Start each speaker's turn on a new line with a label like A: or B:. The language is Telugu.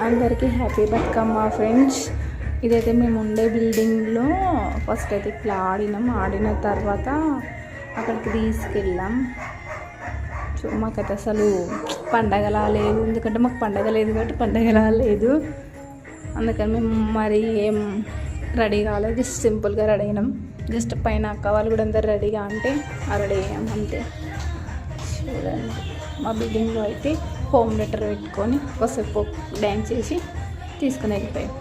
A: అందరికీ హ్యాపీ బతుకమ్మ ఫ్రెండ్స్. ఇదైతే మేము ఉండే బిల్డింగ్లో ఫస్ట్ అయితే ఇట్లా ఆడిన తర్వాత అక్కడికి తీసుకెళ్ళాం. సో మాకైతే అసలు పండగలా లేదు, ఎందుకంటే మాకు పండగ లేదు కాబట్టి పండగలా లేదు. అందుకని మేము మరి ఏం రెడీ కాలేదు, జస్ట్ సింపుల్గా రెడీ అయినాం. జస్ట్ పైన అక్క వాళ్ళు కూడా అందరు రెడీగా అంటే రెడీ అయ్యాం అంతే. చూడండి మా బిల్డింగ్లో అయితే హోమ్ థియేటర్ పెట్టుకొని కాసేపు డ్యాన్స్ చేసి తీసుకుని వెళ్ళిపోయాం.